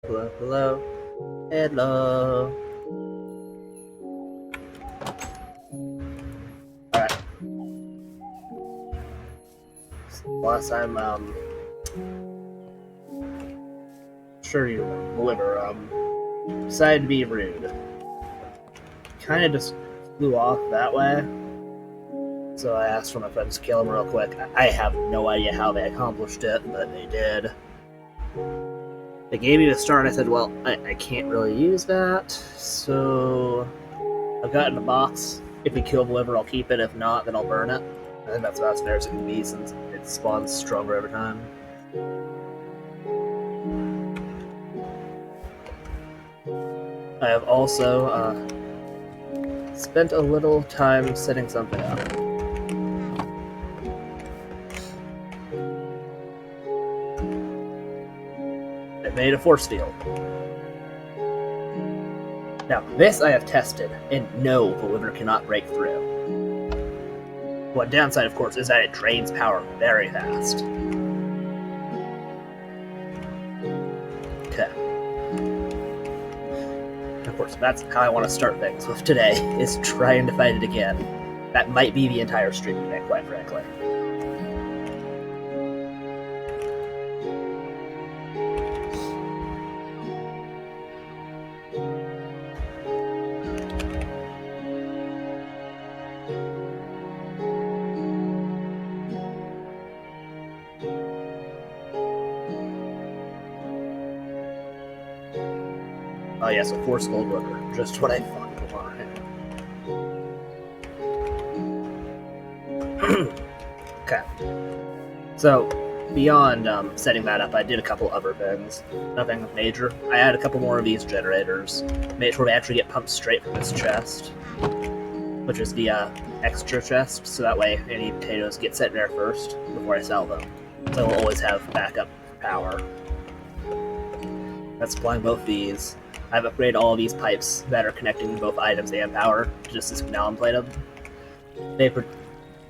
Hello, hello, hello. Alright. Last time, sure you remember, decided to be rude. Kinda just flew off that way. So I asked for my friends to kill him real quick. I have no idea how they accomplished it, but they did. They gave me the star, and I said, well, I can't really use that, so I've got it in a box. If we kill the liver, I'll keep it. If not, then I'll burn it. I think that's about as fair as it can be, since it spawns stronger every time. I have also spent a little time setting something up. I made a force field. Now, this I have tested, and no, the liver cannot break through. One downside, of course, is that it drains power very fast. Okay. Of course, that's how I want to start things with today, is trying to fight it again. That might be the entire stream today, quite frankly. Oh yes, a force gold rubber. Just what I thought it was. Okay. So, beyond setting that up, I did a couple other things. Nothing major. I added a couple more of these generators. Made sure they actually get pumped straight from this chest, which is the extra chest, so that way any potatoes get set there first before I sell them. So we'll always have backup power. That's supplying both these. I've upgraded all of these pipes that are connecting both items and power to just this gallon plate of them. They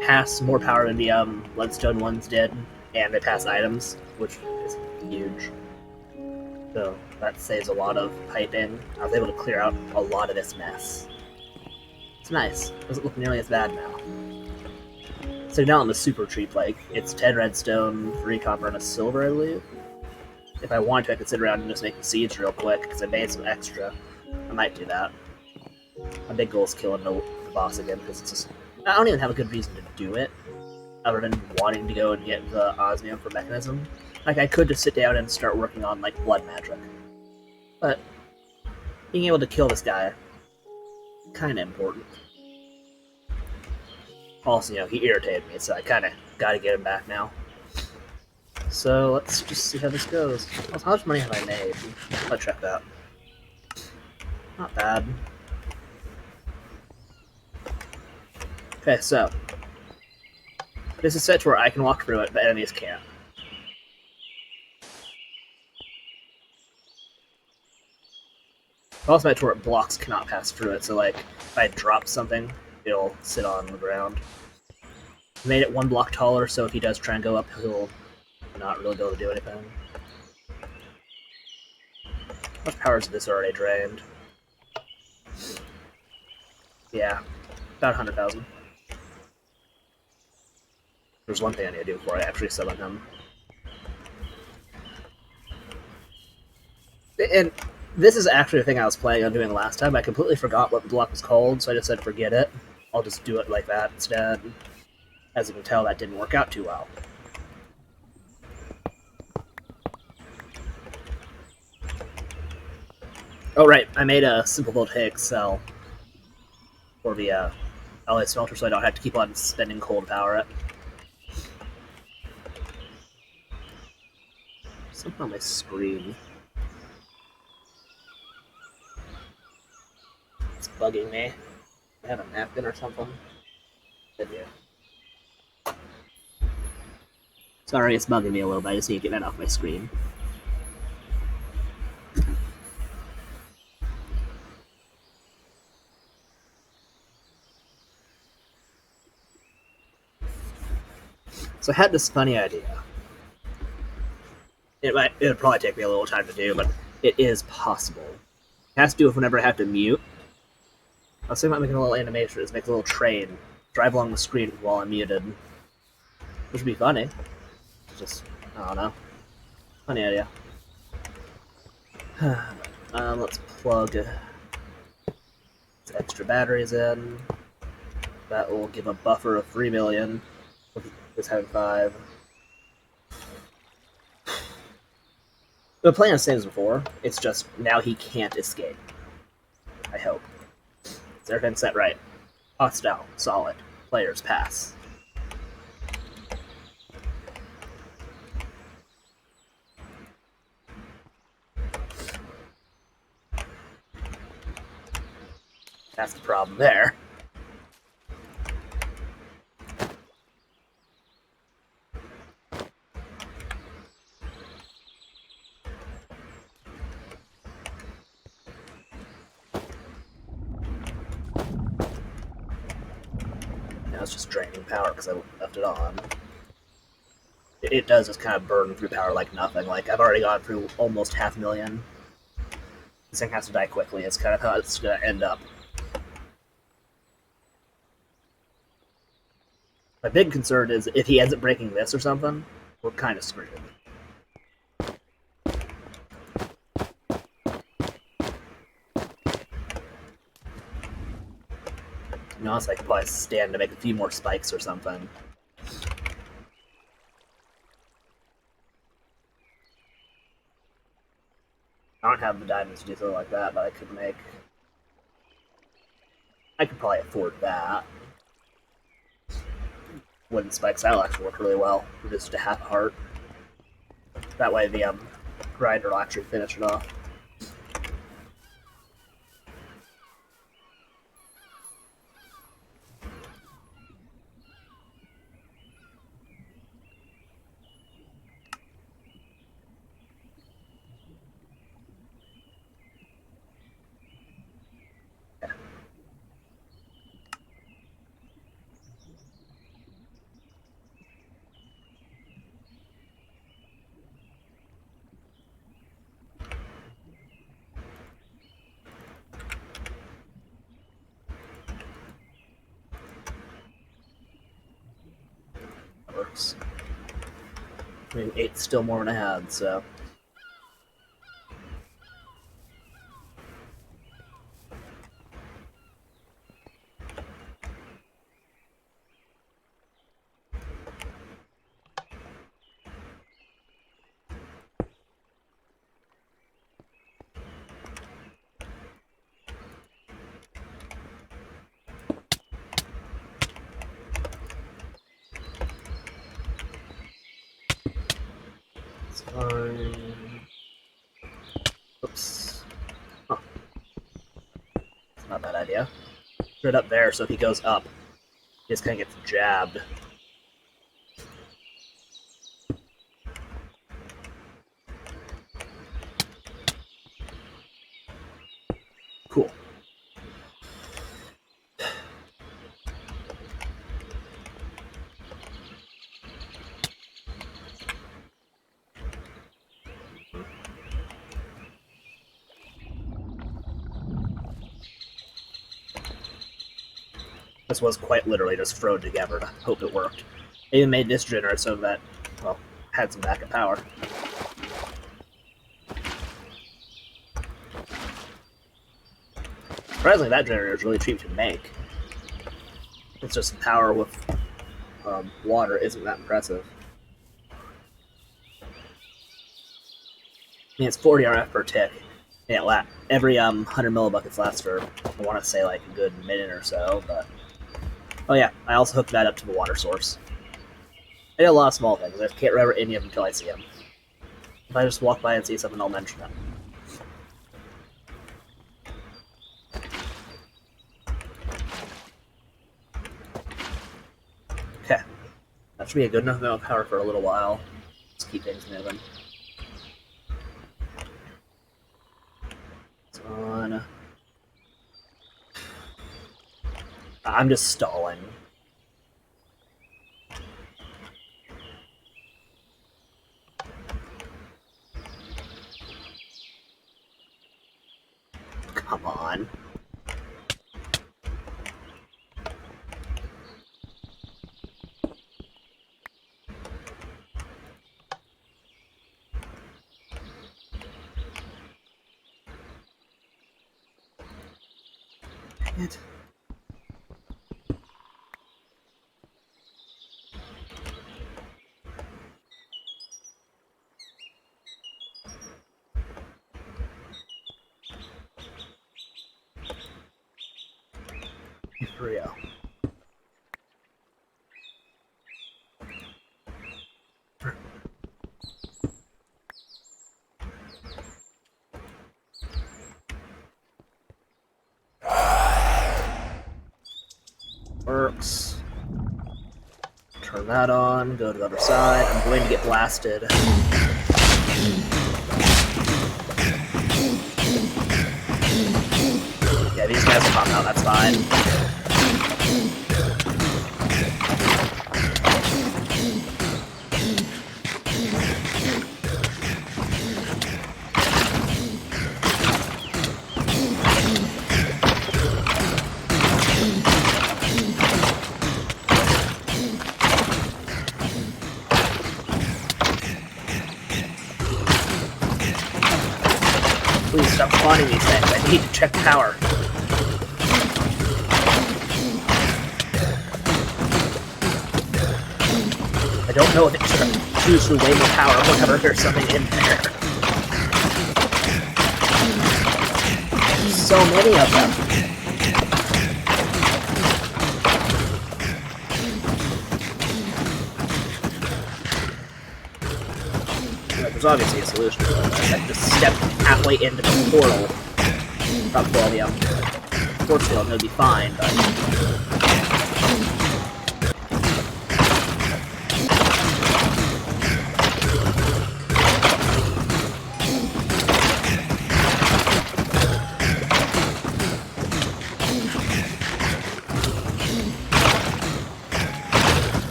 pass more power than the leadstone ones did, and they pass items, which is huge. So that saves a lot of piping. I was able to clear out a lot of this mess. It's nice. It doesn't look nearly as bad now. So now I'm a super cheap, like, it's 10 redstone, 3 copper, and a silver, I believe. If I wanted to, I could sit around and just make the seeds real quick, because I made some extra. I might do that. My big goal is killing the boss again, because it's just... I don't even have a good reason to do it, other than wanting to go and get the osmium for Mechanism. Like, I could just sit down and start working on, like, blood magic. But being able to kill this guy, kinda important. Also, you know, he irritated me, so I kinda gotta get him back now. So let's just see how this goes. How much money have I made? I'll check that. Not bad. Okay, so this is set to where I can walk through it, but enemies can't. It's also set to where blocks cannot pass through it, so like if I drop something, it'll sit on the ground. Made it 1 block taller, so if he does try and go up, he'll not really be able to do anything. How much power is this already drained? Yeah, about 100,000. There's one thing I need to do before I actually summon him. And this is actually the thing I was planning on doing last time. I completely forgot what the block was called, so I just said forget it. I'll just do it like that instead. As you can tell, that didn't work out too well. Oh right, I made a simple voltaic cell for the alloy smelter, so I don't have to keep on spending coal to power it. Something on my screen. It's bugging me. I have a napkin or something. Video. Sorry, it's bugging me a little bit. I just need to get that off my screen. So I had this funny idea. It would probably take me a little time to do, but it is possible. It has to do with whenever I have to mute. I was thinking about making a little animation, just make a little train, drive along the screen while I'm muted. Which would be funny. Just, I don't know. Funny idea. Let's plug extra batteries in. That will give a buffer of 3 million with this having 5. Been playing the same as before. It's just now he can't escape. I hope. Is everything set right? Hostile, solid. Players pass. That's the problem there. Now it's just draining power because I left it on. It does just kind of burn through power like nothing. Like, I've already gone through almost 500,000. This thing has to die quickly. It's kind of how it's going to end up. My big concern is if he ends up breaking this or something, we're kind of screwed. You know, it's like probably stand to make a few more spikes or something. I don't have the diamonds to do something like that, but I could make... I could probably afford that. Wooden spikes, that'll actually work really well. Reduce to half a heart. That way the grinder will actually finish it off. Works. I mean, 8's still more than I had, so... It's fine. Oops. Huh. It's not a bad idea. Put it up there so if he goes up, he just kind of gets jabbed. Cool. This was quite literally just thrown together to hope it worked. I even made this generator so that, well, had some backup power. Surprisingly, that generator is really cheap to make. It's just power with water isn't that impressive. I mean, it's 40 RF per tick. Yeah, every 100 millibuckets lasts for, I want to say, like a good minute or so, but... Oh yeah, I also hooked that up to the water source. I did a lot of small things. I can't remember any of them until I see them. If I just walk by and see something, I'll mention it. Okay. That should be a good enough amount of power for a little while. Let's keep things moving. It's on. I'm just stalling. come on. Dang it. For real. Works. Turn that on, go to the other side. I'm going to get blasted. Yeah, these guys will pop out, that's fine. Please stop spawning these things. I need to check power. I don't know if it should choose to weigh the power whenever there's something in there. So many of them. There's obviously a solution to all this. I just stepped halfway into the portal. Probably all the force field would be fine, but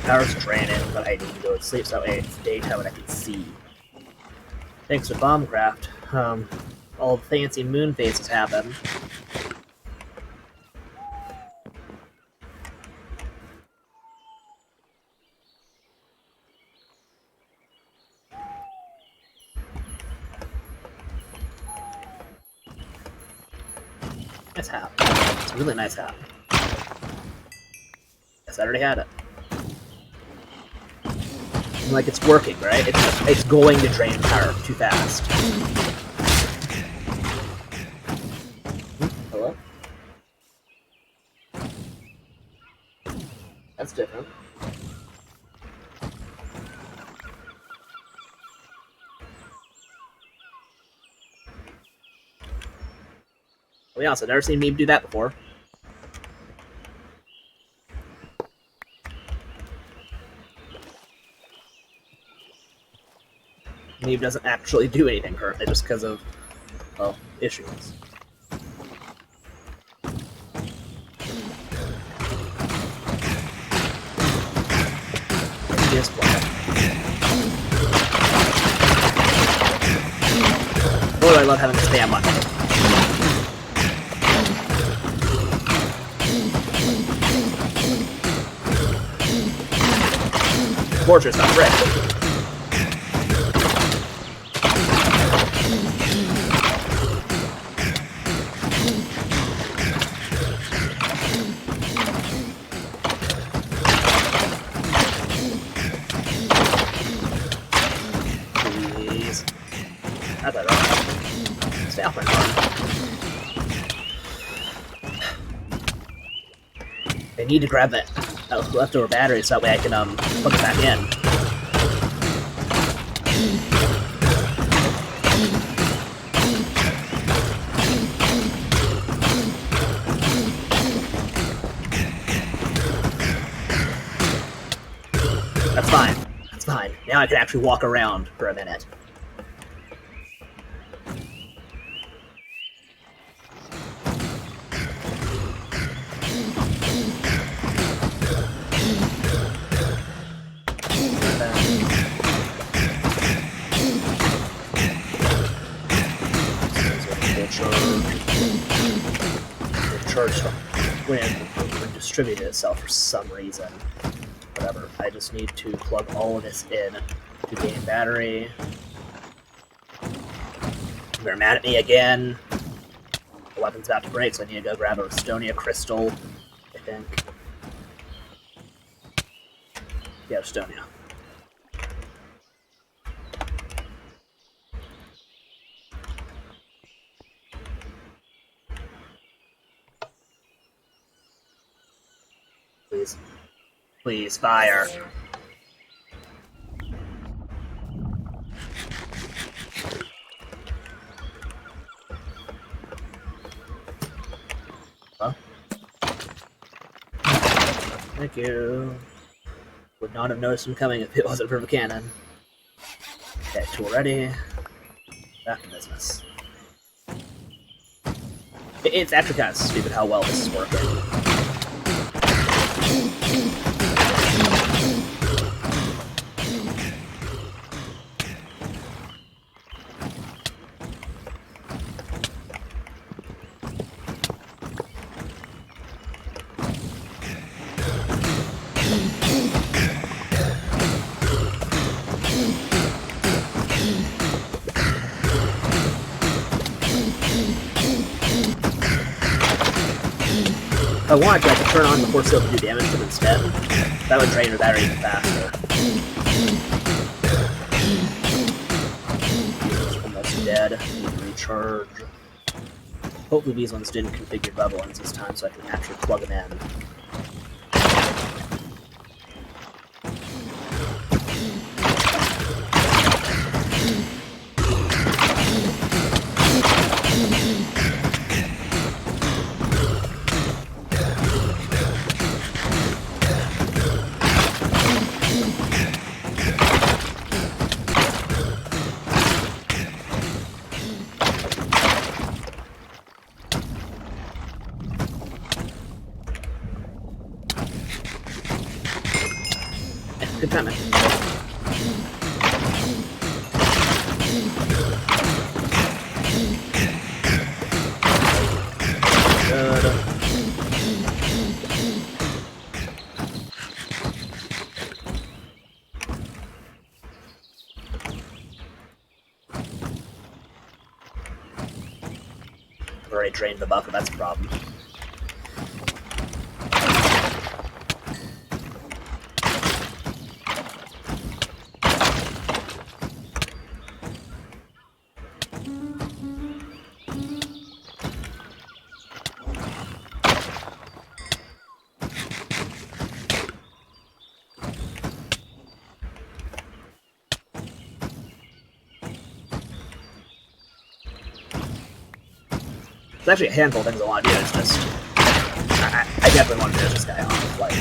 power's draining, but I need to go to sleep so it's daytime and I can see. Thanks to Bombcraft, all the fancy moon phases happen. Nice hat. It's a really nice hat. Yes, I already had it. Like, it's working, right? It's going to drain power too fast. Hello? That's different. I'll be honest, I've never seen me do that before. Neve doesn't actually do anything currently just because of, well, issues. This one. Boy, do I love having the spam button. Fortress, not brick. How's that wrong? Stay off my car. I need to grab that leftover battery so that way I can plug it back in. That's fine. That's fine. Now I can actually walk around for a minute. The charge when distributed itself for some reason. Whatever. I just need to plug all of this in to gain battery. They're mad at me again. The weapon's about to break, so I need to go grab a Restonia crystal, I think. Yeah, Restonia. Please. Please, fire. Huh? Thank you. Would not have noticed him coming if it wasn't for the cannon. Okay, tool ready. Back to business. It's actually kind of stupid how well this is working. If I wanted to, I could turn on the force field to do damage to them instead. That would drain her battery even faster. It's almost dead. Recharge. Hopefully these ones didn't configure bubble ones this time, so I can actually plug them in. Good timing. Good. I've already drained the buffer, that's a problem. There's actually a handful of things I want to do, it's just... I definitely want to finish this guy off, like...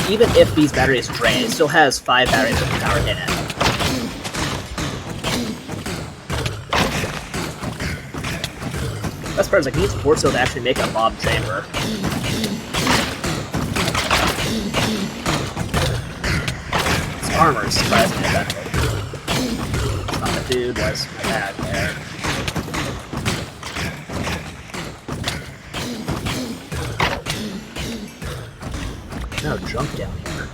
Even if these batteries drain, it still has 5 batteries of power in it. Best part is, like, needs force field to actually make a mob chamber. This armor is surprisingly effective. Dude was bad there. No junk down here.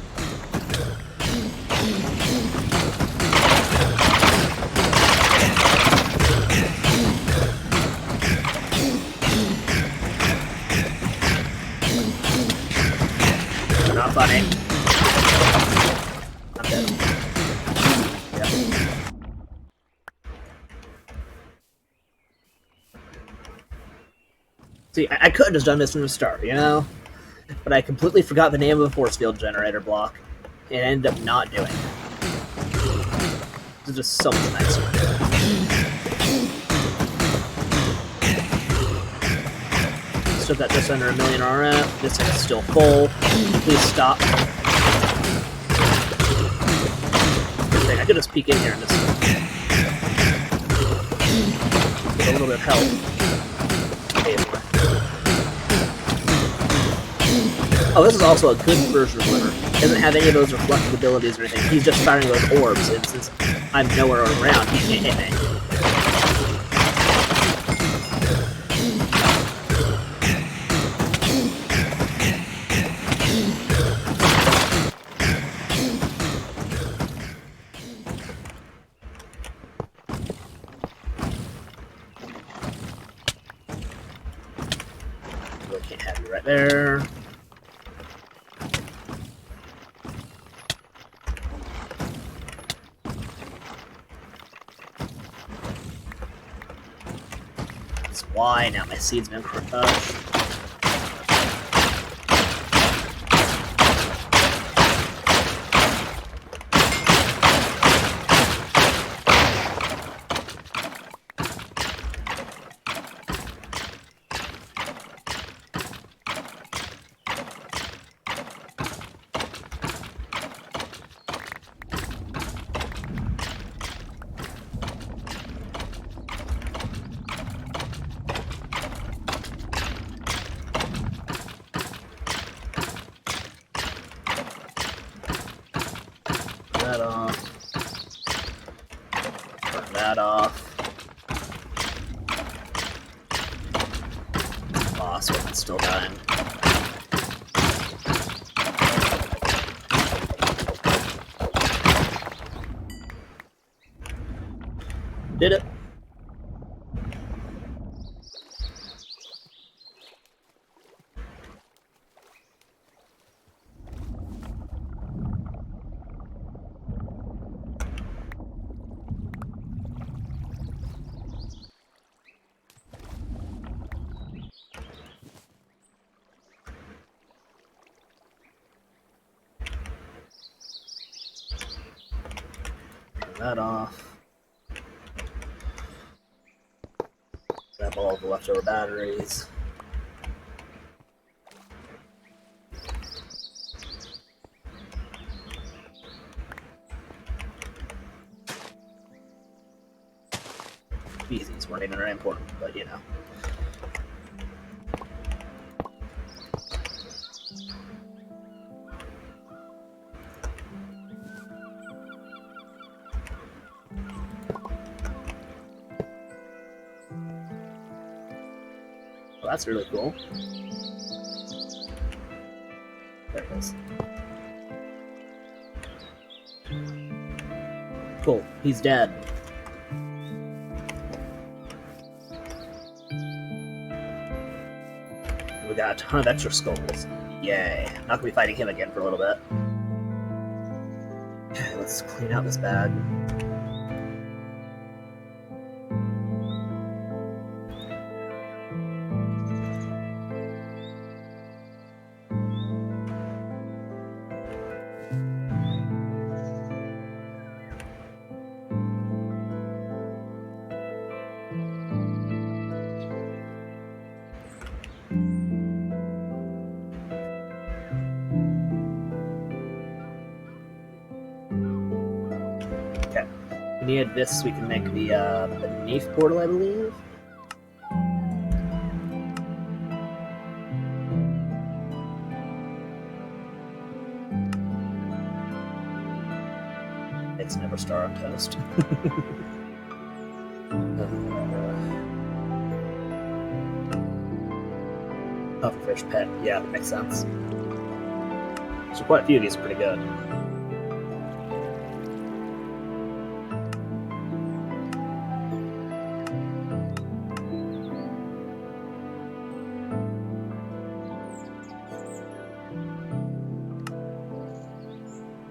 Not funny. I'm dead. Yep. See, I could have just done this from the start, you know? But I completely forgot the name of the force field generator block, and ended up not doing it. This is just so much nicer. Still got just under 1 million RF. This thing is still full. Please stop. I could just peek in here and just get a little bit of help. Oh, this is also a good version of Liver. Doesn't have any of those reflective abilities or anything. He's just firing those orbs. It's I'm nowhere around, he can't hit me. Really can't have you right there. That's why now my seed's been crushed. That off. Turn that off. Boss weapon's still dying. Did it. That off. Grab all the leftover batteries. These weren't even very important, but you know. Well, that's really cool. There it is. Cool, he's dead. We got a ton of extra skulls. Yay. Not gonna be fighting him again for a little bit. Okay, let's clean out this bag. Okay. We needed this so we can make the beneath portal, I believe. It's never star on toast. Pufferfish pet, yeah, that makes sense. So quite a few of these are pretty good.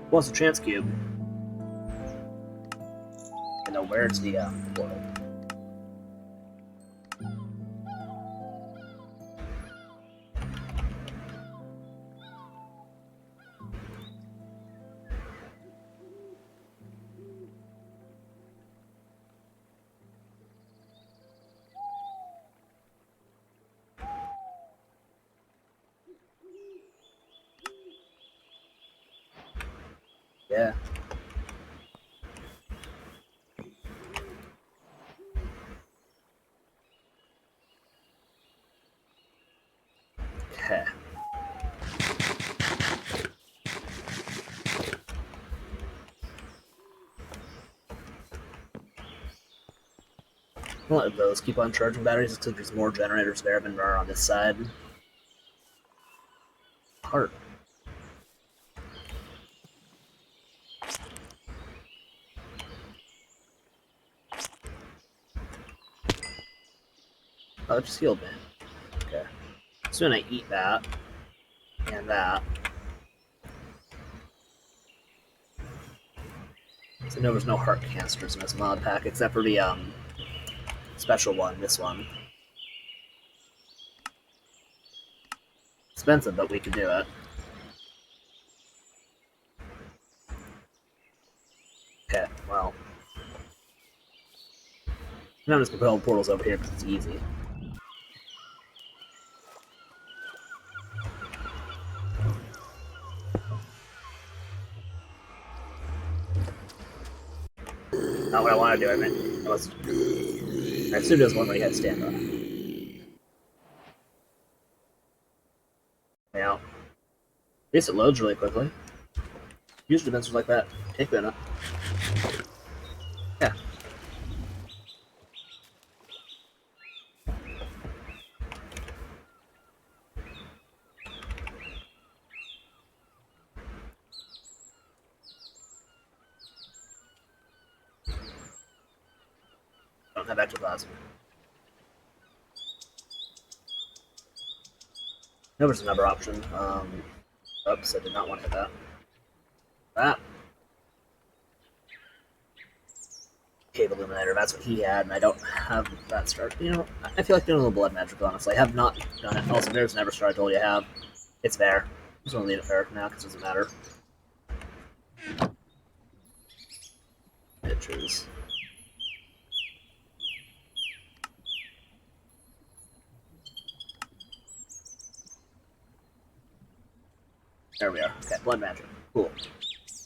What's the chance cube? And then where's the portal? Yeah. Okay. I'll let those keep on charging batteries because there's more generators there than there are on this side. Heart. Oh, it just healed me. Okay. So when I eat that, and that. So no, there's no heart canisters in this mod pack, except for the special one, this one. Expensive, but we could do it. Okay, well. Now I'm just gonna put all the portals over here because it's easy. Not what I want to do, I mean. I assume there's one where you had stand on. Now, at least it loads really quickly. Usually dimensions like that take a minute. Yeah. Don't have ectoplasm. No, there's another option. Oops, I did not want to hit that. That. Cave Illuminator, that's what he had, and I don't have that start. You know, I feel like doing a little blood magic, honestly. I have not done it. Also, there's never star I told you I have. It's there. I'm just gonna leave it there now because it doesn't matter. Pictures. There we are. Okay, blood magic. Cool.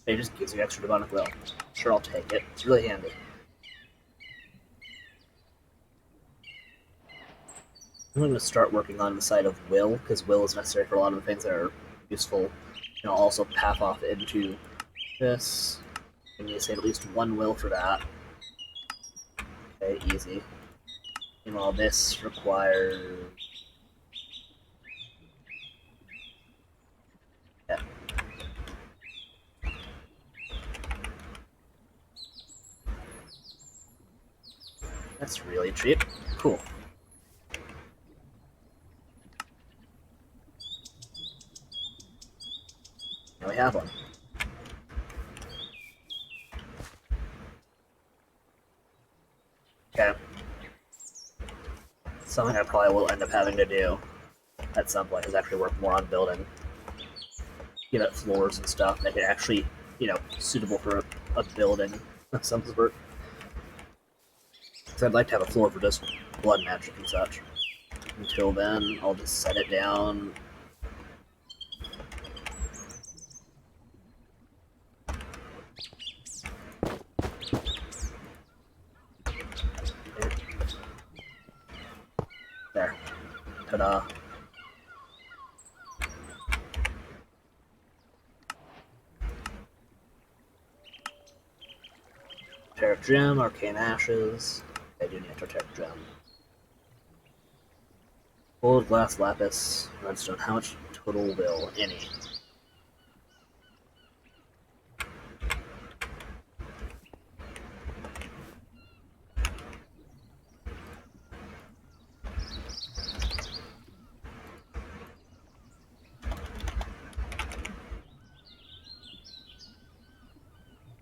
It just gives you extra demonic will. Sure, I'll take it. It's really handy. I'm going to start working on the side of will, because will is necessary for a lot of the things that are useful. And I'll also path off into this. I need to save at least one will for that. Okay, easy. And all this requires... Yeah. That's really cheap. Cool. Now we have one. Okay. Something I probably will end up having to do at some point is actually work more on building. Give it floors and stuff, make it actually, you know, suitable for a building of some sort. Because I'd like to have a floor for just blood magic and such. Until then, I'll just set it down. There. Ta-da. Terraric Gem, Arcane Ashes. I do need a Terraric Gem. Gold, Glass, Lapis, Redstone. How much total will? Any.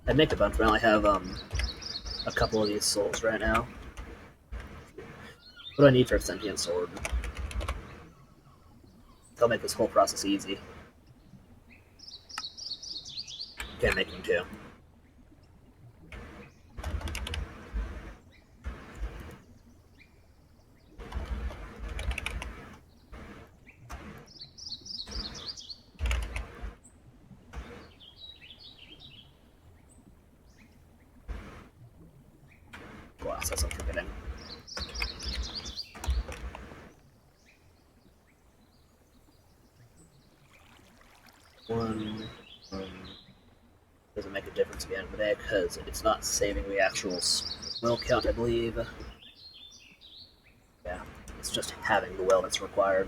I'd make a bunch, but I only have a couple of these souls right now. What do I need for a sentient sword? That'll make this whole process easy. Can't make them too. Glass, that's what I'm forgetting. One. Doesn't make a difference at the end of the day because it's not saving the actual will count, I believe. just having the will that's required.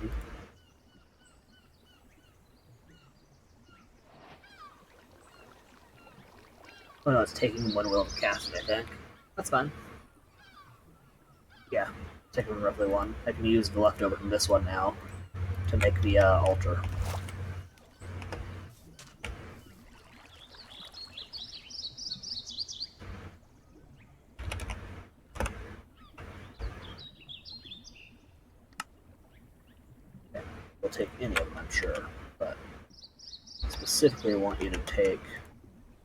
Oh no, it's taking one will to cast it, I think. That's fine. Yeah, taking roughly one. I can use the leftover from this one now to make the altar. Okay. We'll take any of them, I'm sure, but specifically I want you to take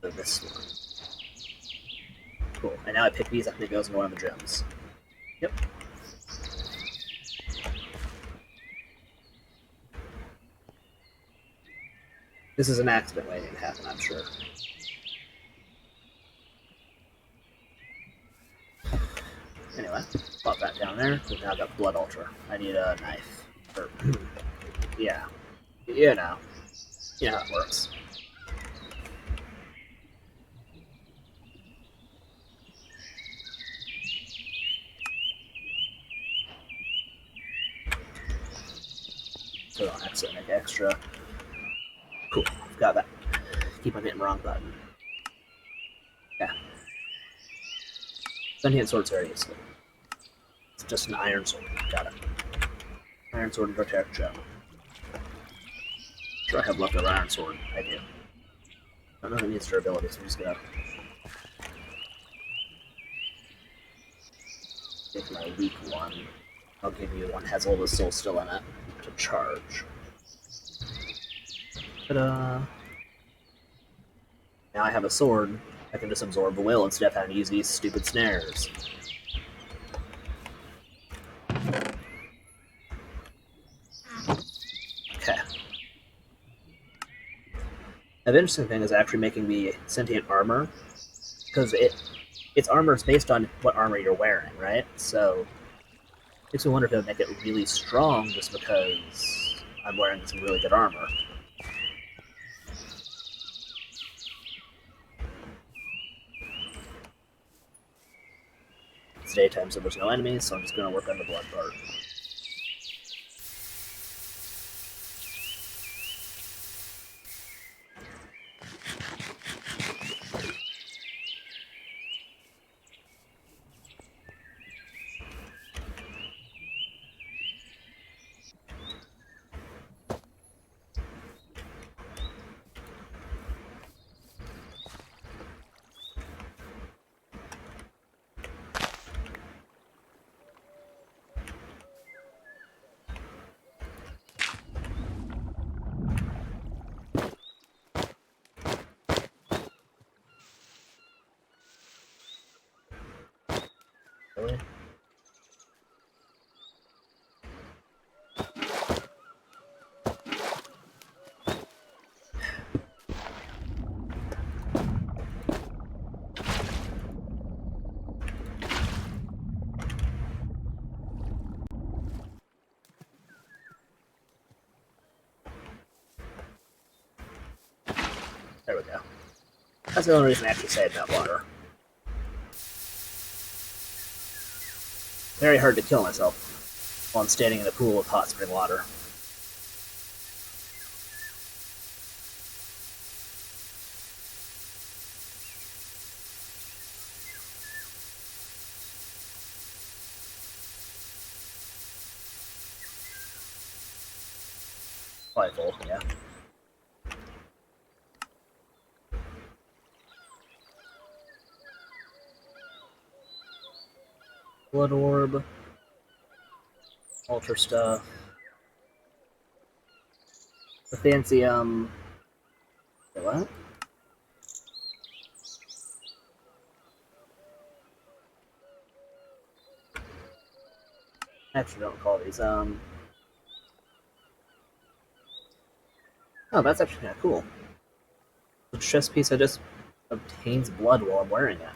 this one. Cool. And now I pick these up and it goes in one of the gems. Yep. This is an accident waiting to happen, I'm sure. Anyway, pop that down there. We've now got Blood Altar. I need a knife. Or, yeah. You know. You know how it works. So don't accidentally make extra. Cool. Got that. Keep on hitting the wrong button. Yeah. Sentient sword's very useful. It's just an iron sword. Got it. Iron sword and protect gem. Sure, I have leftover iron sword. I do. I don't know if it needs durability, so I'm just gonna take my weak one. I'll give you one that has all the soul still in it to charge. Ta-da! Now I have a sword. I can just absorb the will instead of having to use these stupid snares. Okay. An interesting thing is actually making the sentient armor, because its armor is based on what armor you're wearing, right? So it makes me wonder if it would make it really strong just because I'm wearing some really good armor. It's daytime, so there's no enemies, so I'm just going to work on the blood part. Really? There we go. That's the only reason I actually saved that water. Very hard to kill myself while I'm standing in a pool of hot spring water. Probably full, yeah. Blood orb. Altar stuff. The fancy, what? Actually, don't call these, Oh, that's actually kind of cool. The chest piece I just obtains blood while I'm wearing it.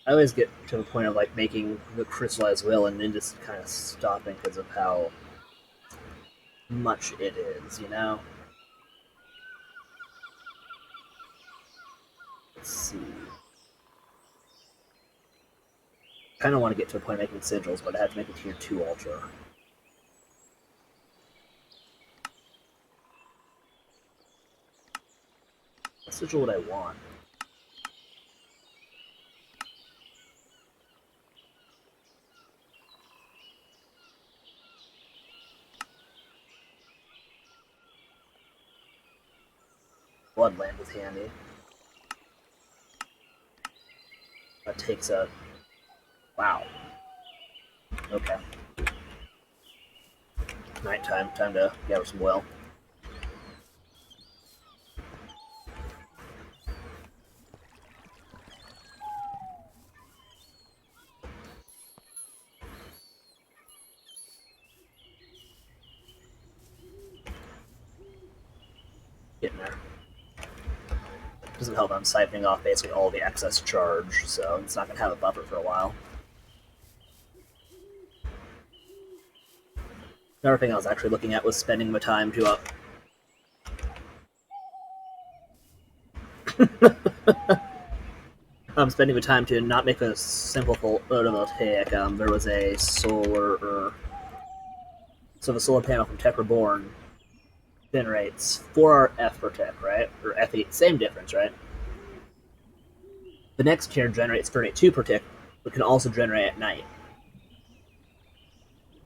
I always get to the point of like making the crystallized will and then just kind of stopping because of how much it is, you know? Let's see. I kind of want to get to a point of making sigils, but I have to make a tier 2 ultra. What sigil would I want? Bloodland is handy. That takes a... Wow. Okay. Nighttime, time to gather some well. Getting there. Doesn't help I'm siphoning off basically all the excess charge, so it's not going to have a buffer for a while. Another thing I was actually looking at was spending my time to I'm spending the time to not make a simple photovoltaic. There was a solar, so the solar panel from Tech Reborn generates 4 F per tick, right? Or F8, same difference, right? The next tier generates 32 per tick, but can also generate at night,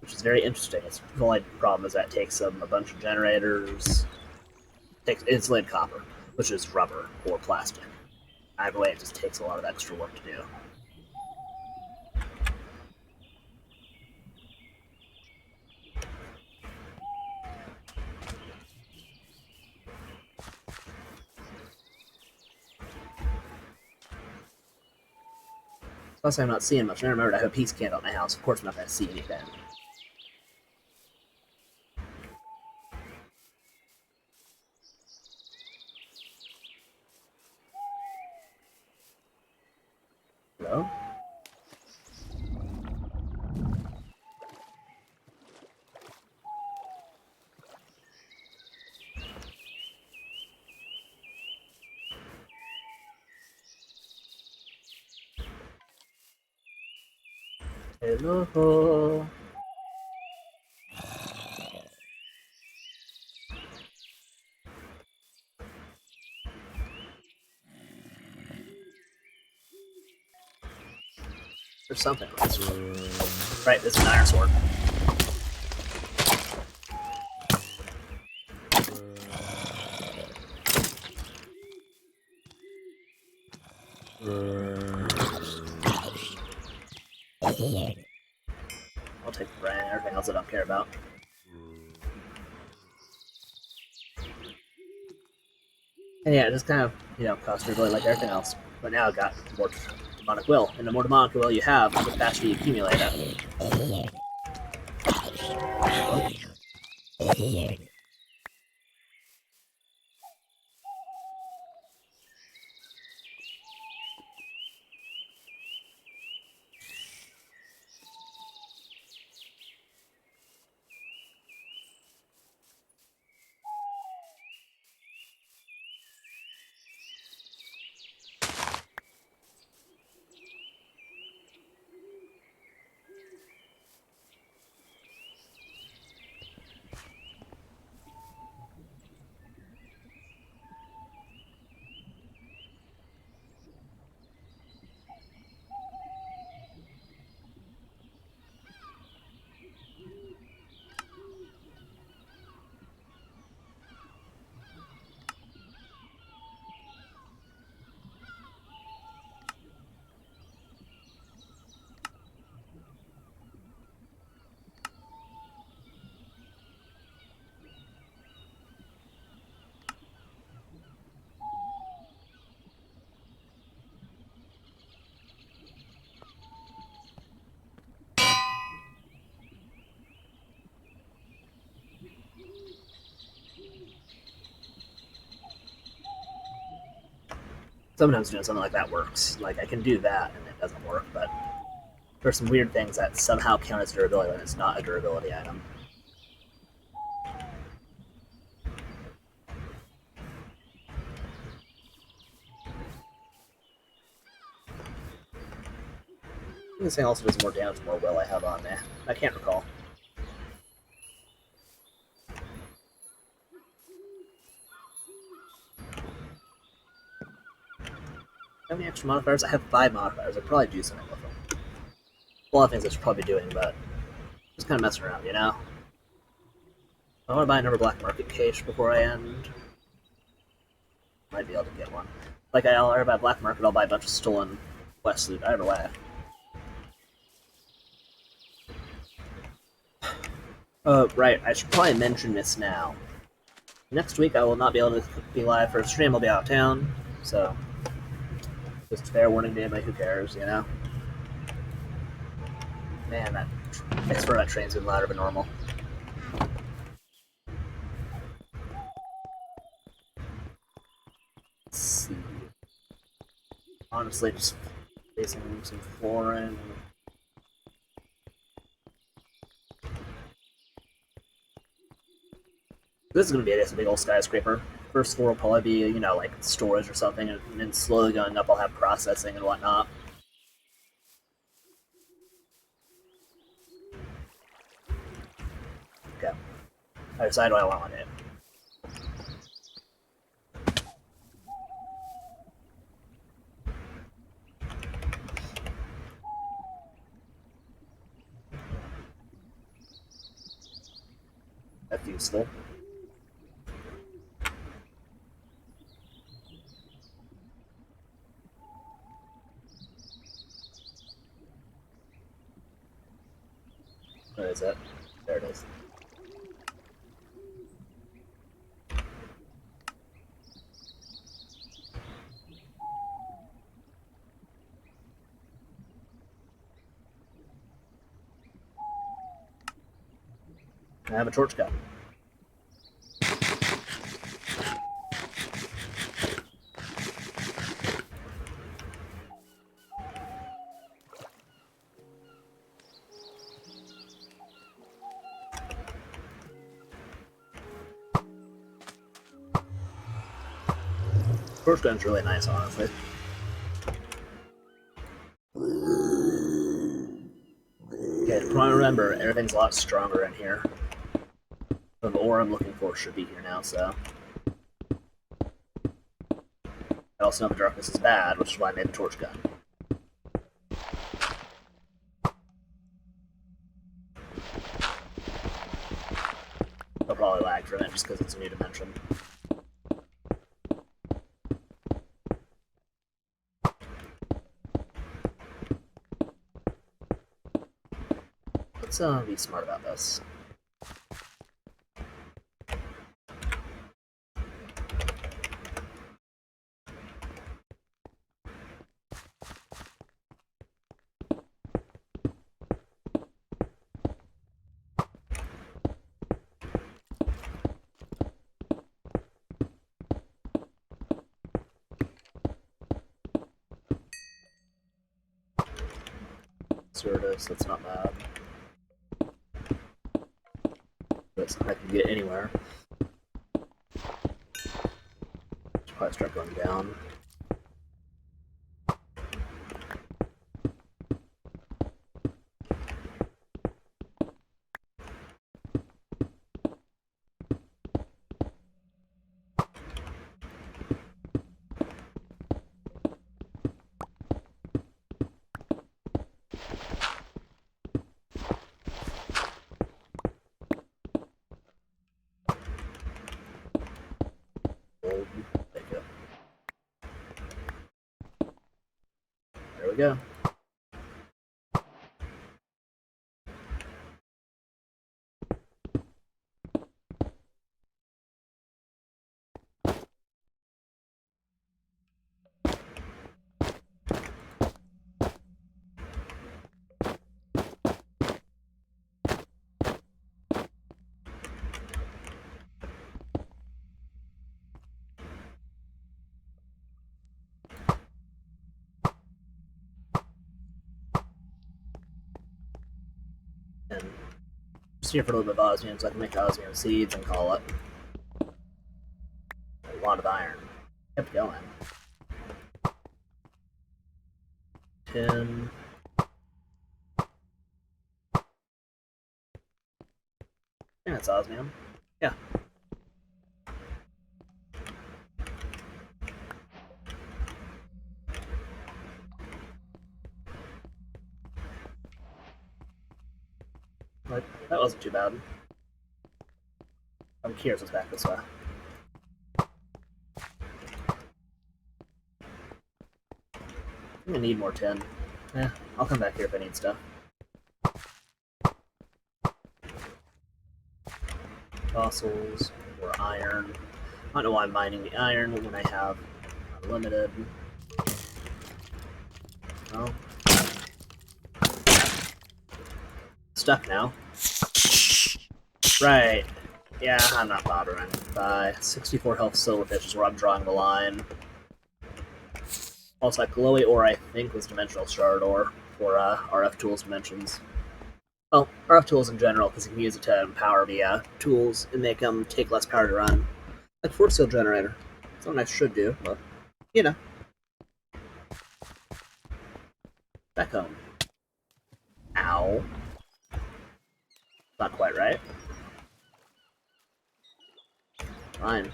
which is very interesting. The only problem is that it takes a bunch of generators, takes insulated copper, which is rubber or plastic. Either way, it just takes a lot of extra work to do. Plus, I'm not seeing much. I remembered I have a peace candle at my house. Of course, I'm not going to see anything. Hello? Hello? There's something. Right, this is an iron sword. I'll take the brain and everything else I don't care about. And yeah, it just kind of, cost me really like everything else. But now I've got more demonic will. And the more demonic will you have, the faster you accumulate it. Sometimes doing something like that works. Like, I can do that and it doesn't work, but there's some weird things that somehow count as durability when it's not a durability item. This thing also does more damage, more will I have on there. I can't recall. How many extra modifiers? I have 5 modifiers. I could probably do something with them. A lot of things I should probably be doing, but just kind of messing around, you know? I want to buy another black market cache before I end. Might be able to get one. Like I'll ever buy black market, I'll buy a bunch of stolen West loot either way. Right, I should probably mention this now. Next week I will not be able to be live for a stream, I'll be out of town, so just fair warning to anybody who cares, you know? Man, I swear that train's been louder than normal. Let's see. Honestly, just facing some flooring. This is going to be, I guess, a big old skyscraper. First floor will probably be, you know, like storage or something, and then slowly going up I'll have processing and whatnot. Okay. I decide what I want it. That's useful. Where is it? There it is. I have a torch gun. Torch gun's really nice, honestly. Okay, try to remember, everything's a lot stronger in here. The ore I'm looking for should be here now, so. I also know the darkness is bad, which is why I made the torch gun. I'll probably lag for a minute just because it's a new dimension. Let's be smart about this. Certus, that's not bad. That's something I can get anywhere. Should probably start going down. There we go. And just here for a little bit of osmium so I can make osmium seeds and call it. A lot of iron. Kept going. 10. think that's osmium. Yeah. Like, that wasn't too bad. I'm curious what's back this way. I'm gonna need more tin. Yeah, I'll come back here if I need stuff. Fossils or iron. I don't know why I'm mining the iron when I have unlimited. Oh. Stuck now. Right. Yeah, I'm not bothering. 64 health silverfish is where I'm drawing the line. Also, that glowy ore, I think, was dimensional shard ore for RF Tools dimensions. Well, RF Tools in general, because you can use it to empower the tools and make them take less power to run. Like Force Seal Generator. Something I should do, but, you know. Back home. Ow. Not quite right. Fine.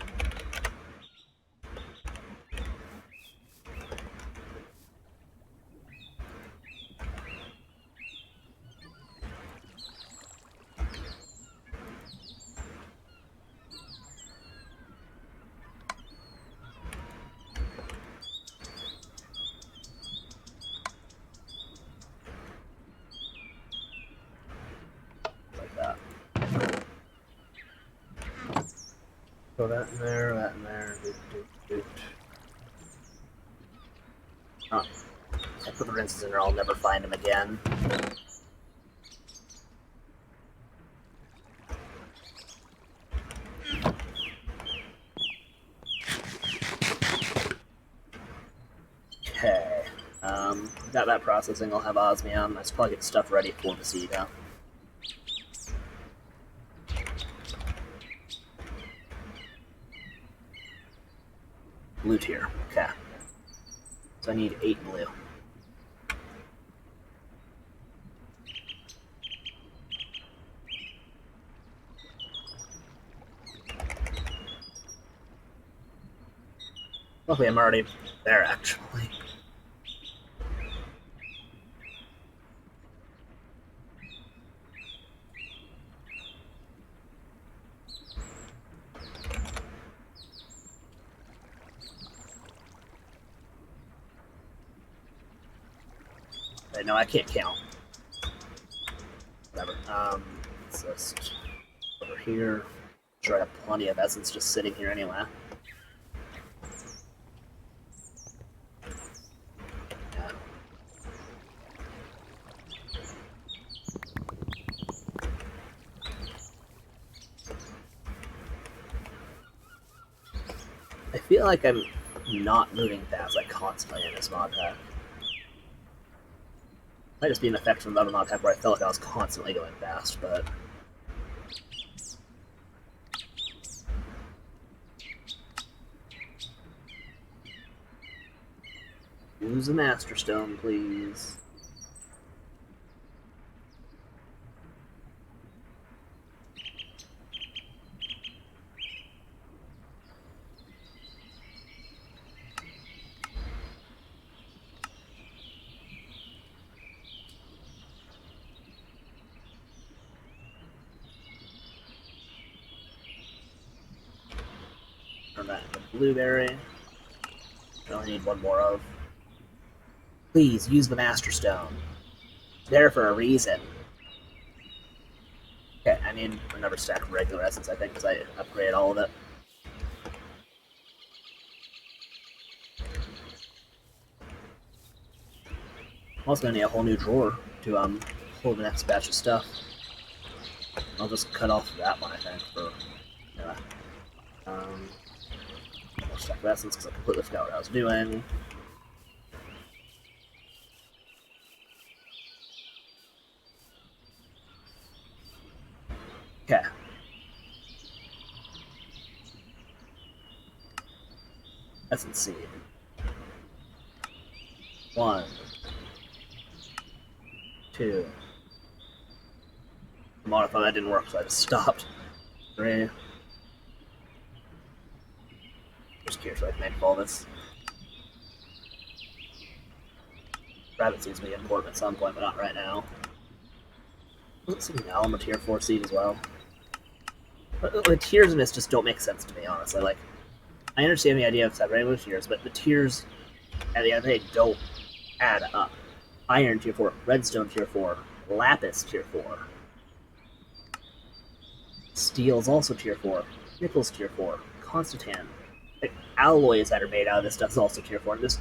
Like that. Throw that in there, that in there. Doot, doot, doot. Oh. I put the rinses in there, I'll never find them again. Okay. Got that processing, I'll have osmium. I should probably get stuff ready for the Seega. Blue tier. Okay. So I need 8 blue. Luckily, I'm already there, actually. Wait, no, I can't count. Whatever. It's just over here. I'm sure I have plenty of essence just sitting here anyway. Yeah. I feel like I'm not moving fast, like constantly in this mod pack. Might just be an effect from another mod pack where I felt like I was constantly going fast, but use the Master Stone, please. Turn that into blueberry. I only need one more of. Please use the Master Stone. It's there for a reason. Okay, I need another stack of regular essence, I think, because I upgraded all of it. I'm also gonna need a whole new drawer to hold the next batch of stuff. I'll just cut off that one, I think, for more stack of essence because I completely forgot what I was doing. Okay. Essence seed. 1, 2. Modify that didn't work, so I just stopped. 3. Just curious what I can make all this. Rabbit seems to be important at some point, but not right now. Doesn't seem now I'm a tier 4 seed as well. But the tiers in this just don't make sense to me, honestly. Like, I understand the idea of separating the tiers, but the tiers at the end of the day don't add up. Iron tier 4, Redstone tier 4, Lapis tier 4. Steel's also tier 4, Nickel's tier 4, Constantan. Like, alloys that are made out of this stuff is also tier 4, and this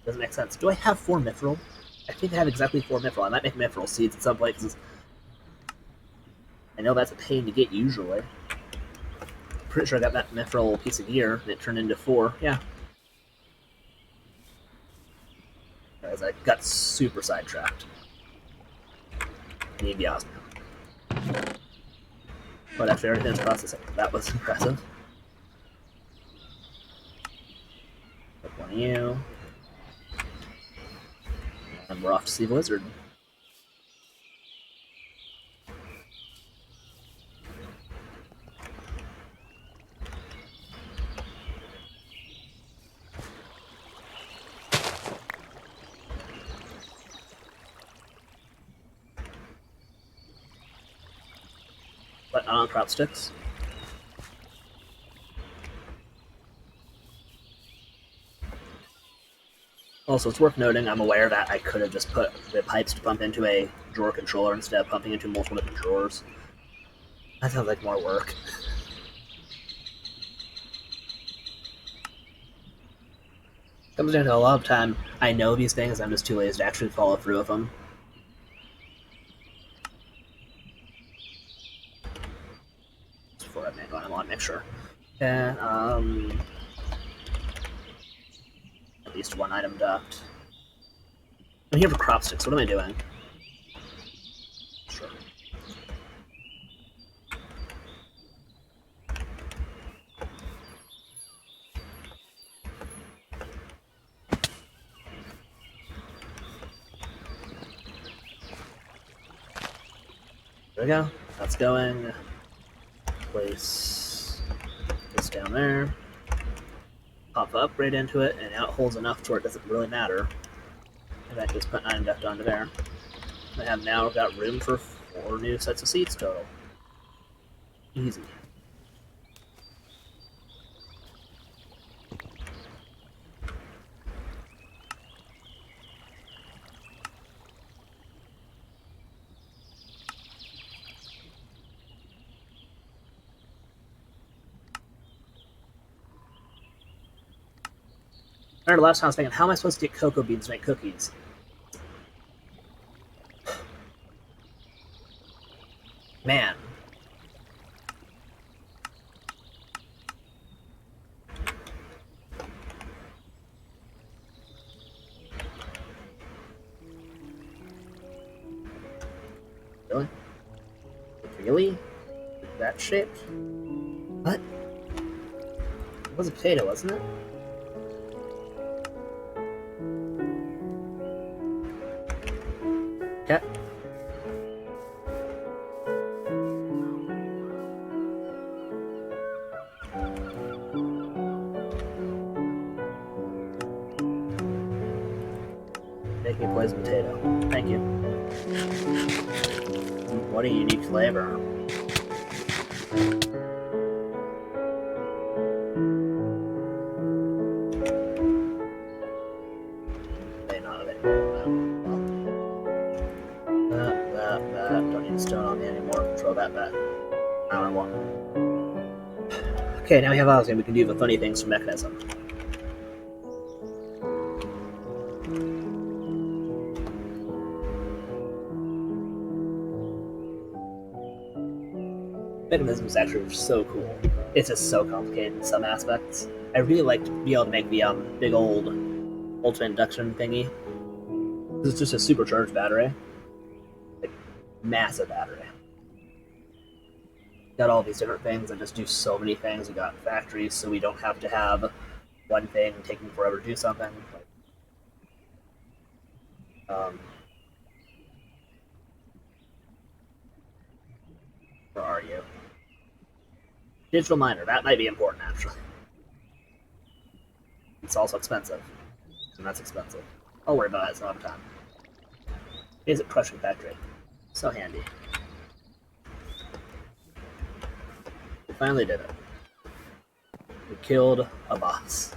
doesn't make sense. Do I have 4 mithril? I think I have exactly 4 mithril. I might make mithril seeds in some places. I know that's a pain to get usually. Pretty sure I got that mithril piece of gear and it turned into 4. Yeah. As I got super sidetracked. I need the osmium. But actually, everything's processing. That was impressive. Pick one of you. And we're off to see the wizard. But not on crop sticks. Also, it's worth noting, I'm aware that I could have just put the pipes to pump into a drawer controller instead of pumping into multiple different drawers. That sounds like more work. Comes down to a lot of time, I know these things, I'm just too lazy to actually follow through with them. Just before I make one, I want to make sure. Okay, at least one item ducked. I'm here for crop sticks, what am I doing? Sure. There we go. That's going. Place this down there. Pop the upgrade into it, and now it holds enough to where it doesn't really matter. And I just put 9 duct onto there. I have now got room for 4 new sets of seeds total. Easy. I remember last time I was thinking, how am I supposed to get cocoa beans to make cookies? Man. Really? Really? That shaped? What? It was a potato, wasn't it? Okay. Make me poison potato. Thank you. What a unique flavor. May not have any that. Don't need stone on me anymore. Throw that back. I don't want. Okay, now we have housing. We can do the funny things from Mechanism. Mechanism is actually so cool. It's just so complicated in some aspects. I really like to be able to make the big old ultimate induction thingy. It's just a supercharged battery. Like, massive battery. Got all these different things that just do so many things. We got factories, so we don't have to have one thing taking forever to do something. Where are you? Digital miner, that might be important actually. It's also expensive. And that's expensive. I'll worry about that some other time. Is it crushing factory? So handy. We finally did it. We killed a boss.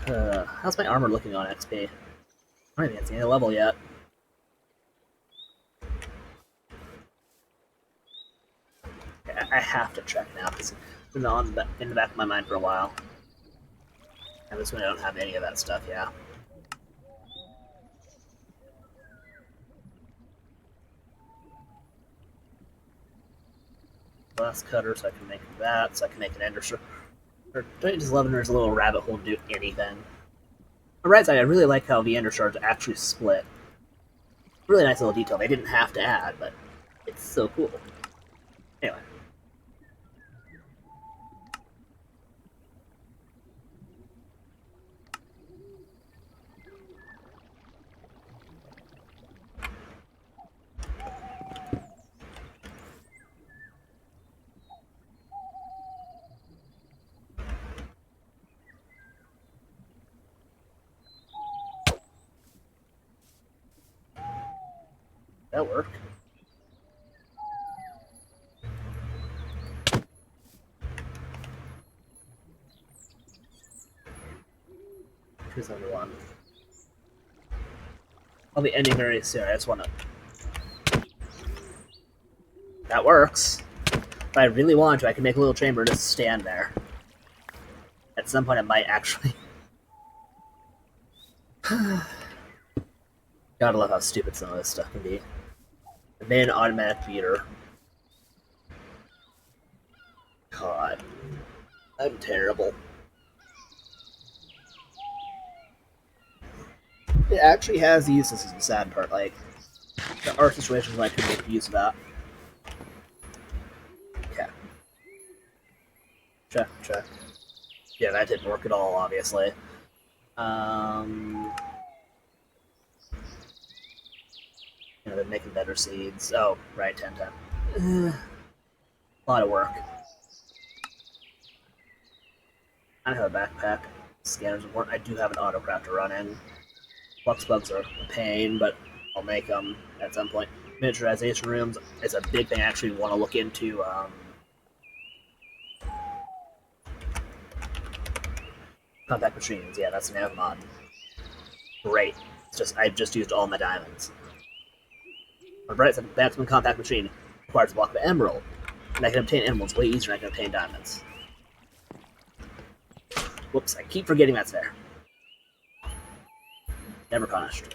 How's my armor looking on XP? I don't even see any level yet. I have to check now because it's been in the back of my mind for a while. And this one I don't have any of that stuff, yeah. Glass cutter, so I can make that, so I can make an ender shard. Or don't you just love when there's a little rabbit hole to do anything? On the right side, I really like how the ender shards actually split. Really nice little detail they didn't have to add, but it's so cool. Anyway. That worked. Choose number one. I'll be ending very soon. I just want to. That works. If I really want to, I can make a little chamber and just stand there. At some point, I might actually. Gotta love how stupid some of this stuff can be. I made an automatic feeder. God. I'm terrible. It actually has uses, is the sad part. Like, there are situations where I could make use of that. Okay. Check. Yeah, that didn't work at all, obviously. You know, they're making better seeds. Oh, right, 10-10. A lot of work. I have a backpack. Scanners important. I do have an autocrafter running. Flux bugs are a pain, but I'll make them at some point. Miniaturization rooms is a big thing I actually want to look into. Compact machines, yeah, that's an nav mod. Great. It's just I've just used all my diamonds. On bright side, Batsman compact machine requires a block of emerald, and I can obtain emeralds way easier than I can obtain diamonds. Whoops, I keep forgetting that's there. Never punished.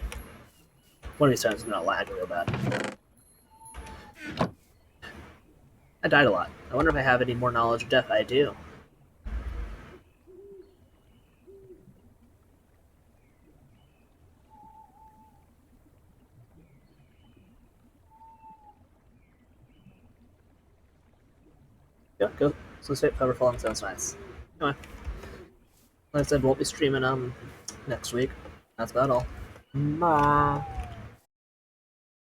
One of these times I'm gonna lag real bad. I died a lot. I wonder if I have any more knowledge of death. I do. Go. So straight cover falling sounds nice. Anyway. Like I said, won't be streaming next week. That's about all. Bye.